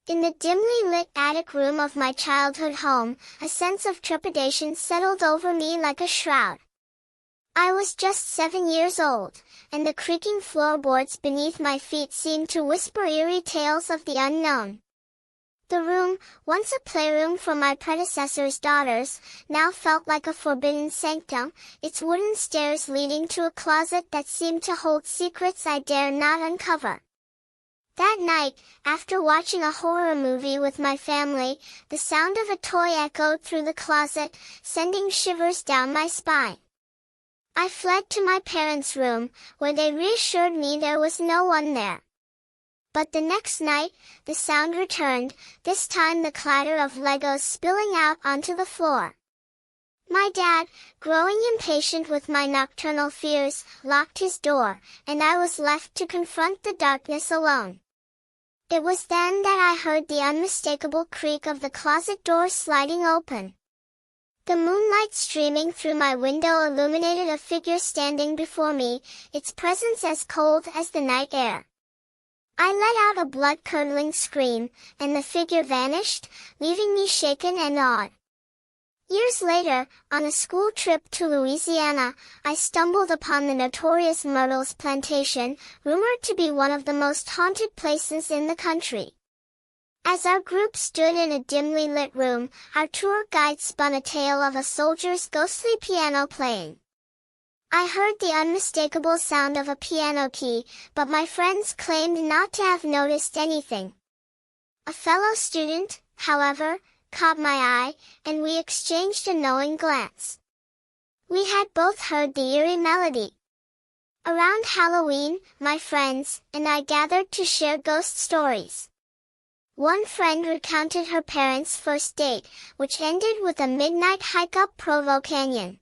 In the dimly lit attic room of my childhood home, a sense of trepidation settled over me like a shroud. I was just 7 years old, and the creaking floorboards beneath my feet seemed to whisper eerie tales of the unknown. The room, once a playroom for my predecessor's daughters, now felt like a forbidden sanctum, its wooden stairs leading to a closet that seemed to hold secrets I dare not uncover. That night, after watching a horror movie with my family, the sound of a toy echoed through the closet, sending shivers down my spine. I fled to my parents' room, where they reassured me there was no one there. But the next night, the sound returned, this time the clatter of Legos spilling out onto the floor. My dad, growing impatient with my nocturnal fears, locked his door, and I was left to confront the darkness alone. It was then that I heard the unmistakable creak of the closet door sliding open. The moonlight streaming through my window illuminated a figure standing before me, its presence as cold as the night air. I let out a blood-curdling scream, and the figure vanished, leaving me shaken and awed. Years later, on a school trip to Louisiana, I stumbled upon the notorious Myrtles Plantation, rumored to be one of the most haunted places in the country. As our group stood in a dimly lit room, our tour guide spun a tale of a soldier's ghostly piano playing. I heard the unmistakable sound of a piano key, but my friends claimed not to have noticed anything. A fellow student, however, caught my eye, and we exchanged a knowing glance. We had both heard the eerie melody. Around Halloween, my friends and I gathered to share ghost stories. One friend recounted her parents' first date, which ended with a midnight hike up Provo Canyon.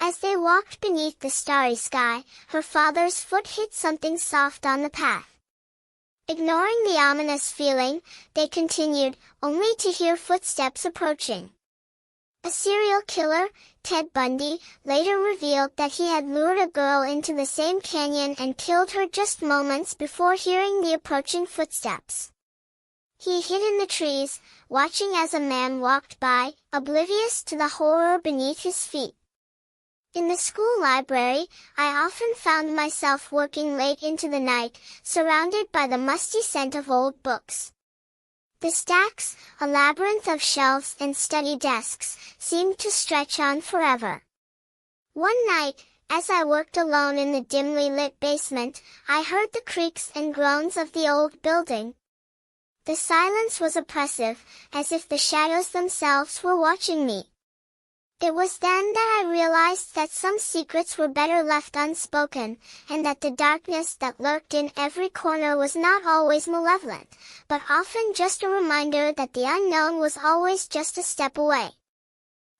As they walked beneath the starry sky, her father's foot hit something soft on the path. Ignoring the ominous feeling, they continued, only to hear footsteps approaching. A serial killer, Ted Bundy, later revealed that he had lured a girl into the same canyon and killed her just moments before hearing the approaching footsteps. He hid in the trees, watching as a man walked by, oblivious to the horror beneath his feet. In the school library, I often found myself working late into the night, surrounded by the musty scent of old books. The stacks, a labyrinth of shelves and study desks, seemed to stretch on forever. One night, as I worked alone in the dimly lit basement, I heard the creaks and groans of the old building. The silence was oppressive, as if the shadows themselves were watching me. It was then that I realized that some secrets were better left unspoken, and that the darkness that lurked in every corner was not always malevolent, but often just a reminder that the unknown was always just a step away.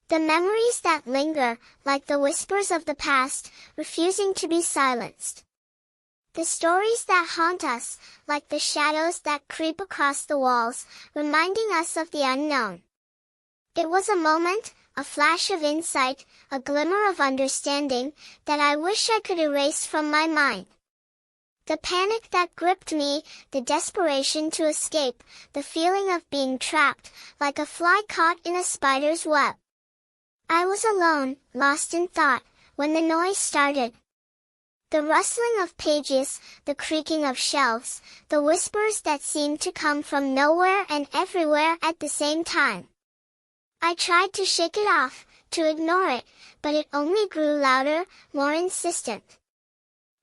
The memories that linger, like the whispers of the past, refusing to be silenced. The stories that haunt us, like the shadows that creep across the walls, reminding us of the unknown. It was a moment, a flash of insight, a glimmer of understanding, that I wish I could erase from my mind. The panic that gripped me, the desperation to escape, the feeling of being trapped, like a fly caught in a spider's web. I was alone, lost in thought, when the noise started. The rustling of pages, the creaking of shelves, the whispers that seemed to come from nowhere and everywhere at the same time. I tried to shake it off, to ignore it, but it only grew louder, more insistent.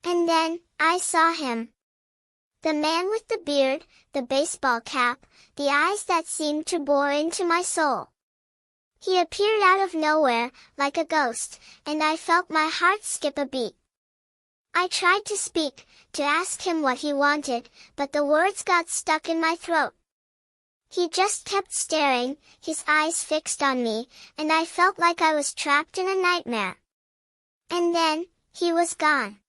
And then, I saw him. The man with the beard, the baseball cap, the eyes that seemed to bore into my soul. He appeared out of nowhere, like a ghost, and I felt my heart skip a beat. I tried to speak, to ask him what he wanted, but the words got stuck in my throat. He just kept staring, his eyes fixed on me, and I felt like I was trapped in a nightmare. And then, he was gone.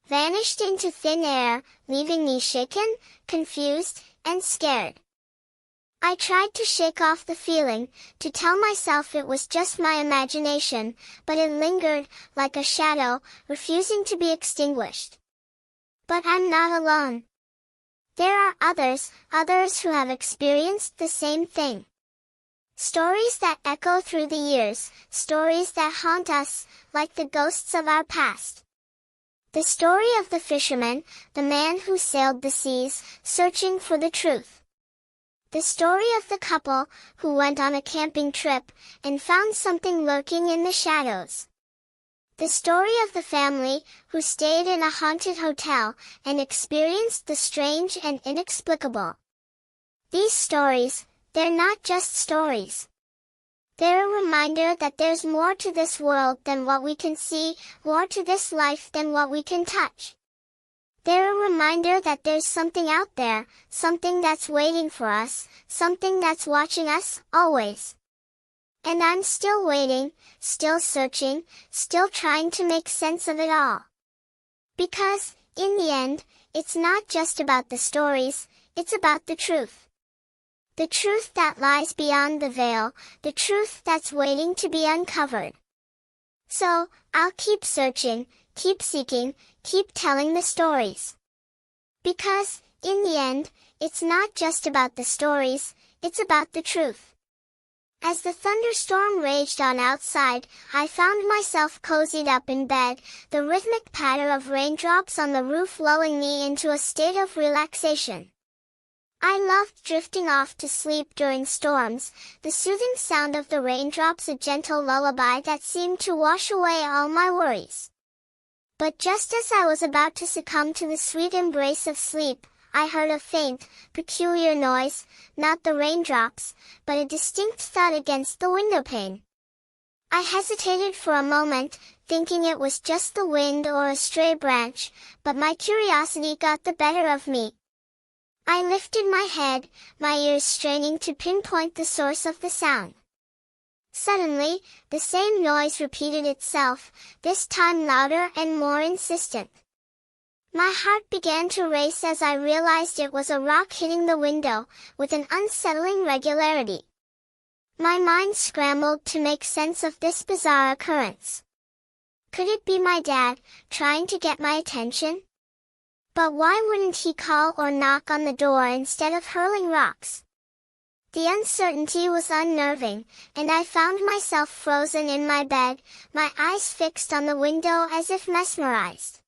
Vanished into thin air, leaving me shaken, confused, and scared. I tried to shake off the feeling, to tell myself it was just my imagination, but it lingered, like a shadow, refusing to be extinguished. But I'm not alone. There are others who have experienced the same thing. Stories that echo through the years, stories that haunt us, like the ghosts of our past. The story of the fisherman, the man who sailed the seas, searching for the truth. The story of the couple, who went on a camping trip, and found something lurking in the shadows. The story of the family, who stayed in a haunted hotel, and experienced the strange and inexplicable. These stories, they're not just stories. They're a reminder that there's more to this world than what we can see, more to this life than what we can touch. They're a reminder that there's something out there, something that's waiting for us, something that's watching us, always. And I'm still waiting, still searching, still trying to make sense of it all. Because, in the end, it's not just about the stories, it's about the truth. The truth that lies beyond the veil, the truth that's waiting to be uncovered. So, I'll keep searching, keep seeking, keep telling the stories. Because, in the end, it's not just about the stories, it's about the truth. As the thunderstorm raged on outside, I found myself cozied up in bed, the rhythmic patter of raindrops on the roof lulling me into a state of relaxation. I loved drifting off to sleep during storms, the soothing sound of the raindrops a gentle lullaby that seemed to wash away all my worries. But just as I was about to succumb to the sweet embrace of sleep, I heard a faint, peculiar noise, not the raindrops, but a distinct thud against the windowpane. I hesitated for a moment, thinking it was just the wind or a stray branch, but my curiosity got the better of me. I lifted my head, my ears straining to pinpoint the source of the sound. Suddenly, the same noise repeated itself, this time louder and more insistent. My heart began to race as I realized it was a rock hitting the window, with an unsettling regularity. My mind scrambled to make sense of this bizarre occurrence. Could it be my dad, trying to get my attention? But why wouldn't he call or knock on the door instead of hurling rocks? The uncertainty was unnerving, and I found myself frozen in my bed, my eyes fixed on the window as if mesmerized.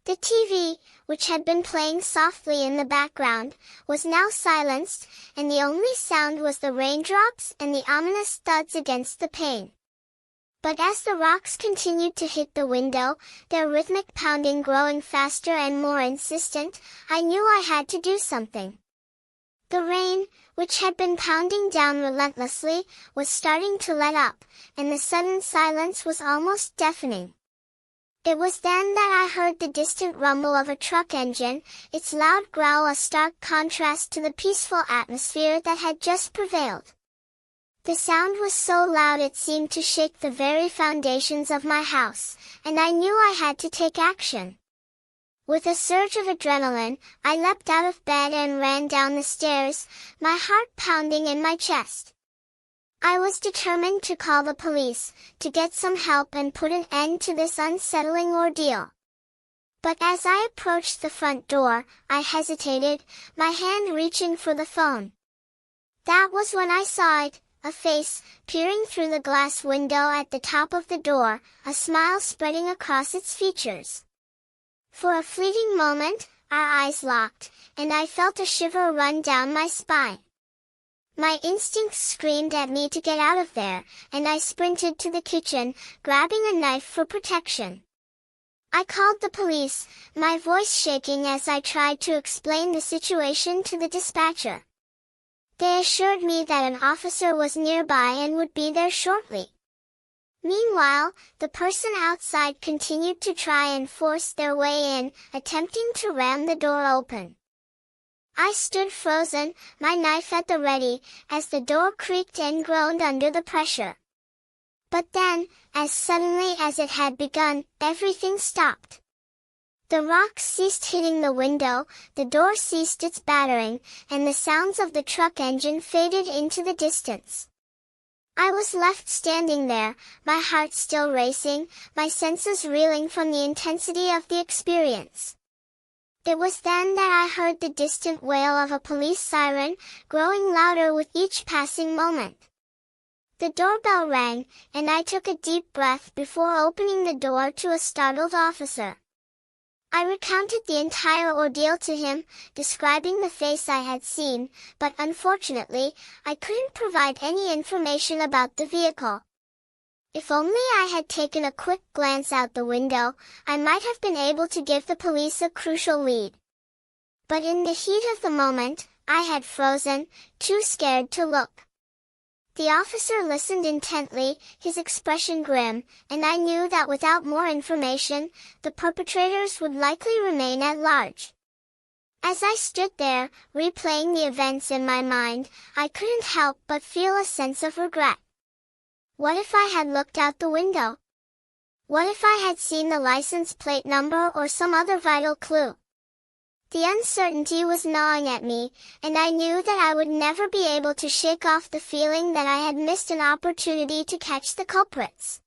The TV, which had been playing softly in the background, was now silenced, and the only sound was the raindrops and the ominous thuds against the pane. But as the rocks continued to hit the window, their rhythmic pounding growing faster and more insistent, I knew I had to do something. The rain, which had been pounding down relentlessly, was starting to let up, and the sudden silence was almost deafening. It was then that I heard the distant rumble of a truck engine, its loud growl a stark contrast to the peaceful atmosphere that had just prevailed. The sound was so loud it seemed to shake the very foundations of my house, and I knew I had to take action. With a surge of adrenaline, I leapt out of bed and ran down the stairs, my heart pounding in my chest. I was determined to call the police, to get some help and put an end to this unsettling ordeal. But as I approached the front door, I hesitated, my hand reaching for the phone. That was when I saw it. A face, peering through the glass window at the top of the door, a smile spreading across its features. For a fleeting moment, our eyes locked, and I felt a shiver run down my spine. My instincts screamed at me to get out of there, and I sprinted to the kitchen, grabbing a knife for protection. I called the police, my voice shaking as I tried to explain the situation to the dispatcher. They assured me that an officer was nearby and would be there shortly. Meanwhile, the person outside continued to try and force their way in, attempting to ram the door open. I stood frozen, my knife at the ready, as the door creaked and groaned under the pressure. But then, as suddenly as it had begun, everything stopped. The rocks ceased hitting the window, the door ceased its battering, and the sounds of the truck engine faded into the distance. I was left standing there, my heart still racing, my senses reeling from the intensity of the experience. It was then that I heard the distant wail of a police siren, growing louder with each passing moment. The doorbell rang, and I took a deep breath before opening the door to a startled officer. I recounted the entire ordeal to him, describing the face I had seen, but unfortunately, I couldn't provide any information about the vehicle. If only I had taken a quick glance out the window, I might have been able to give the police a crucial lead. But in the heat of the moment, I had frozen, too scared to look. The officer listened intently, his expression grim, and I knew that without more information, the perpetrators would likely remain at large. As I stood there, replaying the events in my mind, I couldn't help but feel a sense of regret. What if I had looked out the window? What if I had seen the license plate number or some other vital clue? The uncertainty was gnawing at me, and I knew that I would never be able to shake off the feeling that I had missed an opportunity to catch the culprits.